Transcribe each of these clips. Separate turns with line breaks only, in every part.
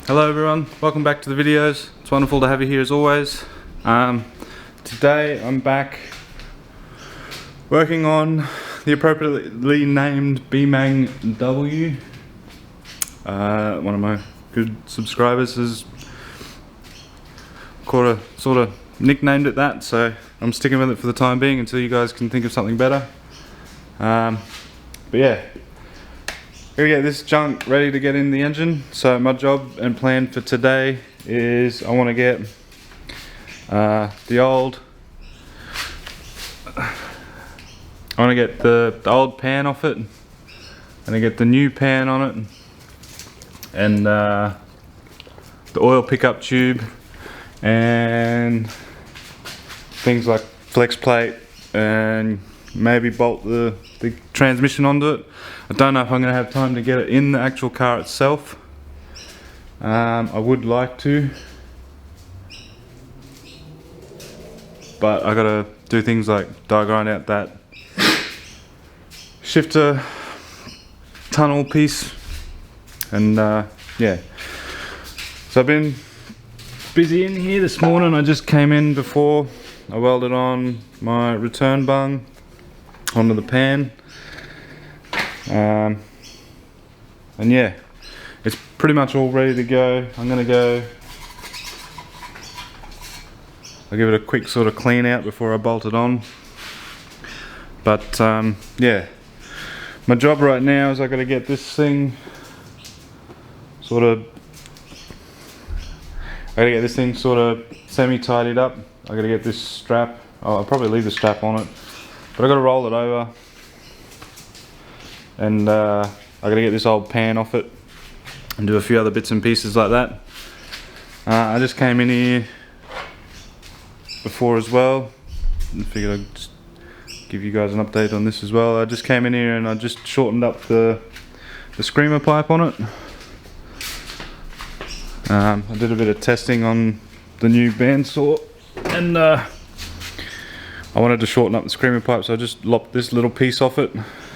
Hello everyone, welcome back to the videos. It's wonderful to have you here as always. Today I'm back working on the appropriately named BMang W. One of my good subscribers has sort of nicknamed it that, so I'm sticking with it for the time being until you guys can think of something better. But yeah, gonna get this junk ready to get in the engine. So my job and plan for today is I want to get the old pan off it, and I get the new pan on it, and the oil pickup tube, and things like flex plate, and maybe bolt the transmission onto it. I don't know if I'm going to have time to get it in the actual car itself. I would like to, but I gotta do things like die grind out that shifter tunnel piece, and yeah. So I've been busy in here this morning. I just came in before I welded on my return bung onto the pan, and yeah, it's pretty much all ready to go. I'll give it a quick sort of clean out before I bolt it on. But yeah, my job right now is I got to get this thing sort of semi-tidied up. I got to get this strap. Oh, I'll probably leave the strap on it, but I got to roll it over, and I got to get this old pan off it and do a few other bits and pieces like that. I just came in here before as well and figured I'd just give you guys an update on this as well. I just came in here and I just shortened up the screamer pipe on it. I did a bit of testing on the new bandsaw, and I wanted to shorten up the screamer pipe, so I just lopped this little piece off it.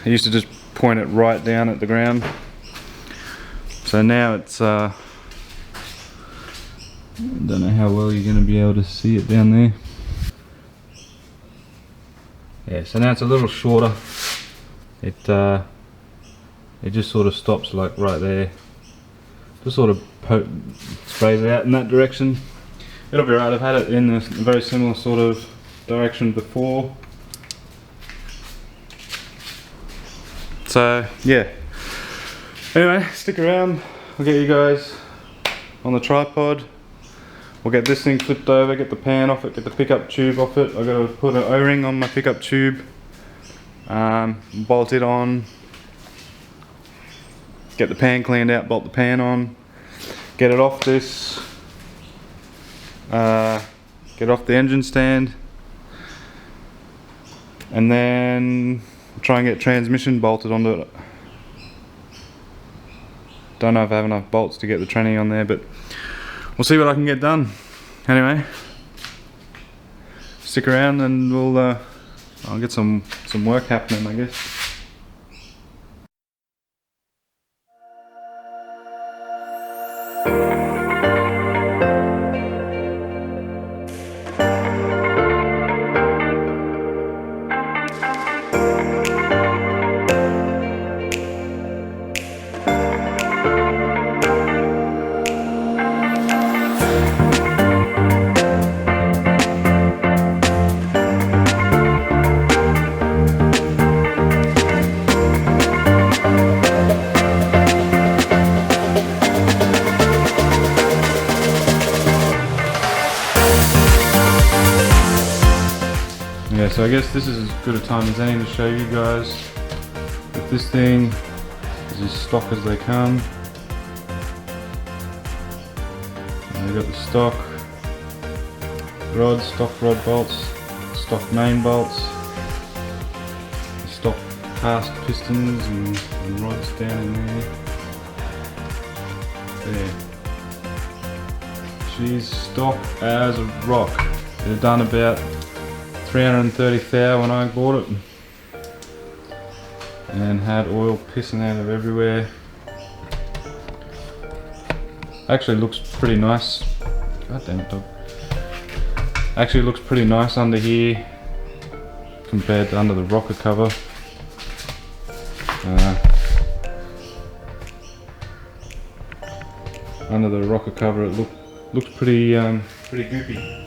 I used to just point it right down at the ground, so now it's I don't know how well you're going to be able to see it down there. Yeah, so now it's a little shorter. It just sort of stops like right there. Just sort of sprays it out in that direction. It'll be right. I've had it in a very similar sort of direction before. So yeah. Anyway, stick around. I'll get you guys on the tripod. We'll get this thing flipped over, get the pan off it, get the pickup tube off it. I've got to put an O-ring on my pickup tube, bolt it on, get the pan cleaned out, bolt the pan on, get it off this, get off the engine stand, and then try and get transmission bolted onto it. Don't know if I have enough bolts to get the tranny on there, but we'll see what I can get done. Anyway, stick around and I'll get some work happening, I guess. Yeah, so I guess this is as good a time as any to show you guys that this thing is as stock as they come. And we've got the stock rods, stock rod bolts, stock main bolts, the stock cast pistons and rods down in there. There. She's stock as a rock. They're done about 330 thou when I bought it, and had oil pissing out of everywhere. Actually looks pretty nice. God damn it, dog. Actually looks pretty nice under here compared to under the rocker cover. Under the rocker cover it looks pretty goopy.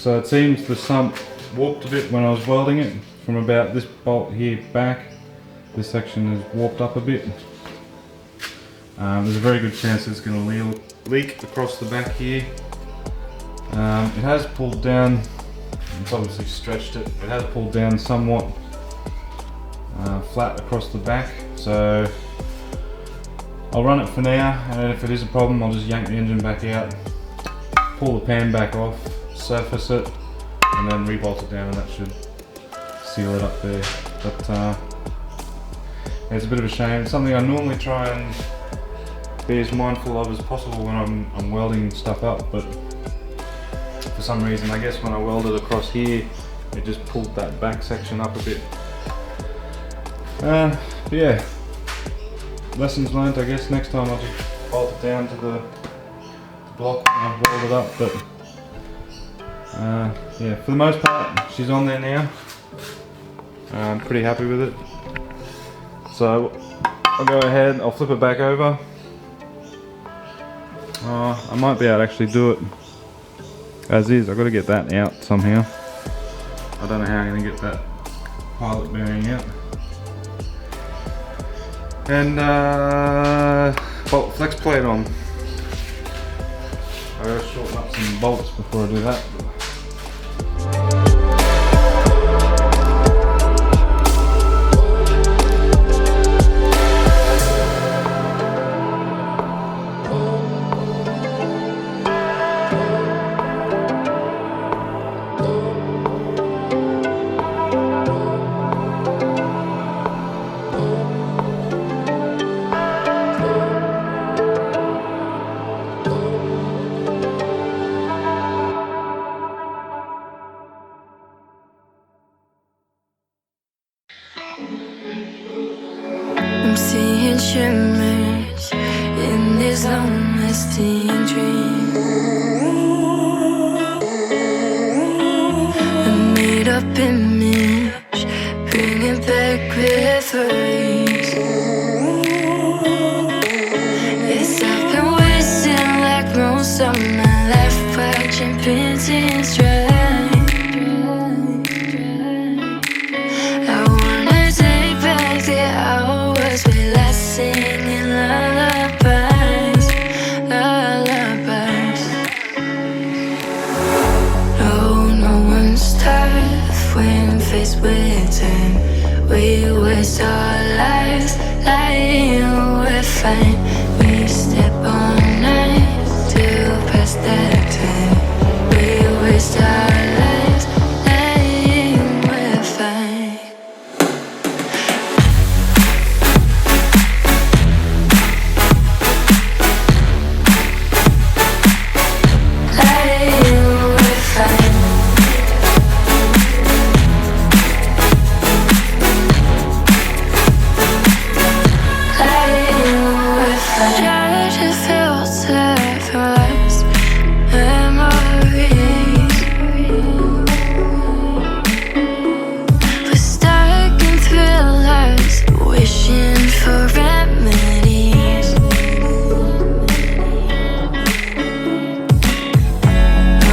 So it seems the sump warped a bit when I was welding it from about this bolt here back. This section is warped up a bit. There's a very good chance it's going to leak across the back here. It has pulled down, it's obviously stretched it, it has pulled down somewhat flat across the back, so I'll run it for now, and if it is a problem I'll just yank the engine back out, pull the pan back off, surface it, and then rebolt it down, and that should seal it up there. But it's a bit of a shame. It's something I normally try and be as mindful of as possible when I'm welding stuff up, but for some reason, I guess when I welded across here, it just pulled that back section up a bit. But yeah, lessons learned. I guess next time I'll just bolt it down to the block and I'll weld it up. But yeah, for the most part, she's on there now. I'm pretty happy with it. So I'll go ahead, I'll flip it back over. I might be able to actually do it as is. I've got to get that out somehow. I don't know how I'm going to get that pilot bearing out. And bolt flex plate on. I gotta shorten up some bolts before I do that.
I'm seeing shimmers in this long-lasting dream. A made-up image, bringing back memories. Yes, I've been wasting like most of my life watching paintings dry. we're fine. We step on night till past that time. We waste our lives, lying, we're fine. Lying, we're fine. Try to filter from last memories. We're stuck in thrillers, wishing for remedies. Oh,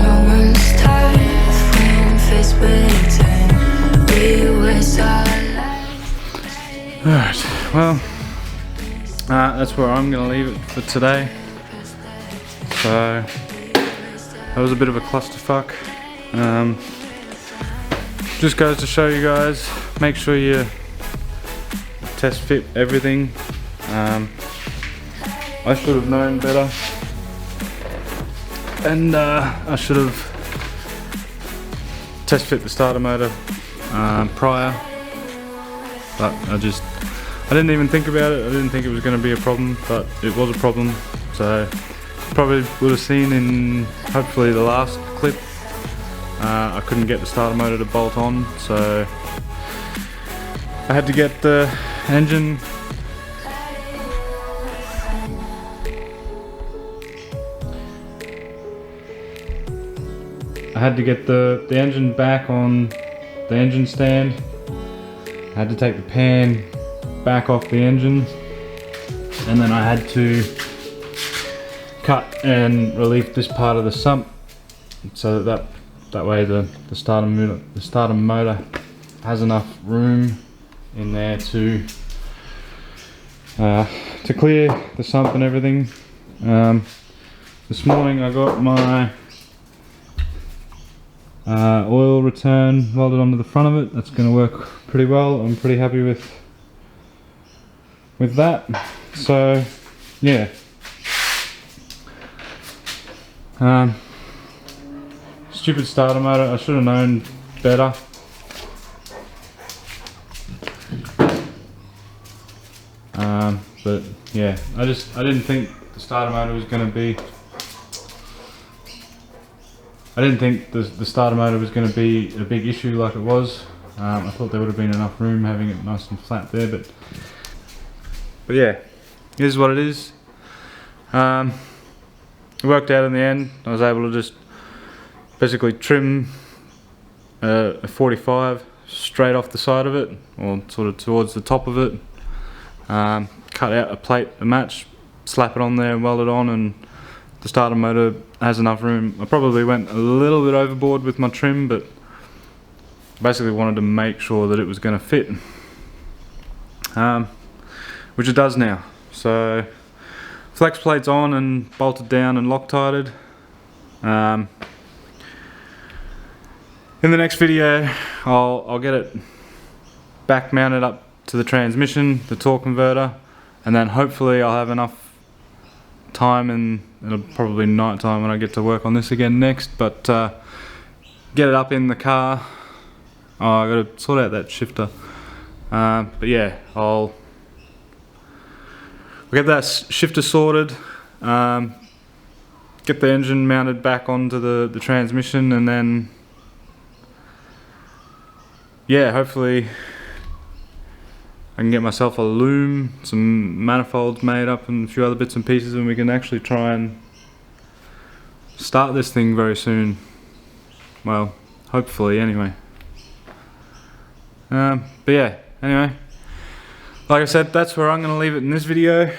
no one's tough when faced with time. We waste our lives.
Alright, well, that's where I'm going to leave it for today. So, that was a bit of a clusterfuck. Just goes to show you guys, make sure you test fit everything. I should have known better. And I should have test fit the starter motor prior. But I didn't even think about it. I didn't think it was going to be a problem, but it was a problem. So probably would have seen in hopefully the last clip, I couldn't get the starter motor to bolt on, so I had to get the engine back on the engine stand. I had to take the pan back off the engine, and then I had to cut and relieve this part of the sump so that way the starter motor has enough room in there to clear the sump and everything. This morning I got my oil return welded onto the front of it. That's going to work pretty well. I'm pretty happy with that. So yeah, stupid starter motor. I should have known better. But yeah, I didn't think the starter motor was going to be the starter motor was going to be a big issue like it was. I thought there would have been enough room having it nice and flat there, but yeah, it is what it is. It worked out in the end. I was able to just basically trim a 45 straight off the side of it, or sort of towards the top of it. Cut out a plate, a match, slap it on there and weld it on, and the starter motor has enough room. I probably went a little bit overboard with my trim, but basically wanted to make sure that it was going to fit, which it does now. So flex plate's on and bolted down and Loctited. In the next video I'll get it back mounted up to the transmission, the torque converter, and then hopefully I'll have enough time, and it'll probably night time when I get to work on this again next, but get it up in the car. Oh, I gotta sort out that shifter, but yeah, I'll get that shifter sorted, get the engine mounted back onto the transmission, and then yeah, hopefully I can get myself a loom, some manifolds made up, and a few other bits and pieces, and we can actually try and start this thing very soon. Well, hopefully anyway. But yeah, anyway, like I said, that's where I'm going to leave it in this video.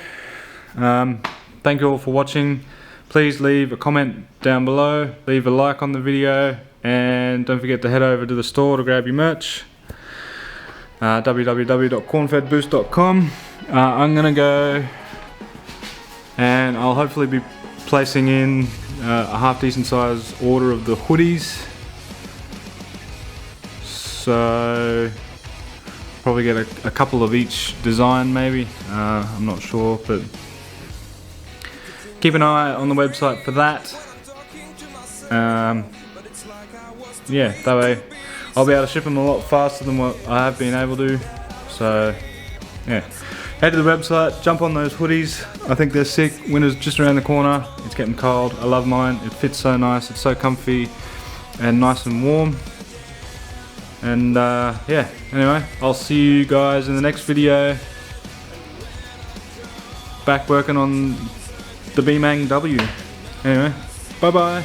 Thank you all for watching. Please leave a comment down below, leave a like on the video, and don't forget to head over to the store to grab your merch. www.cornfedboost.com. I'm gonna go and I'll hopefully be placing in a half decent size order of the hoodies, so probably get a couple of each design maybe. I'm not sure, but keep an eye on the website for that. Yeah, that way I'll be able to ship them a lot faster than what I have been able to. So yeah, head to the website, jump on those hoodies. I think they're sick. Winter's just around the corner. It's getting cold. I love mine. It fits so nice. It's so comfy and nice and warm. And yeah, anyway, I'll see you guys in the next video. Back working on the Bemang W. Anyway, bye bye.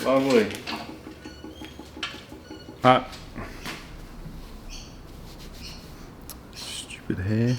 Lovely. Alright. Stupid hair.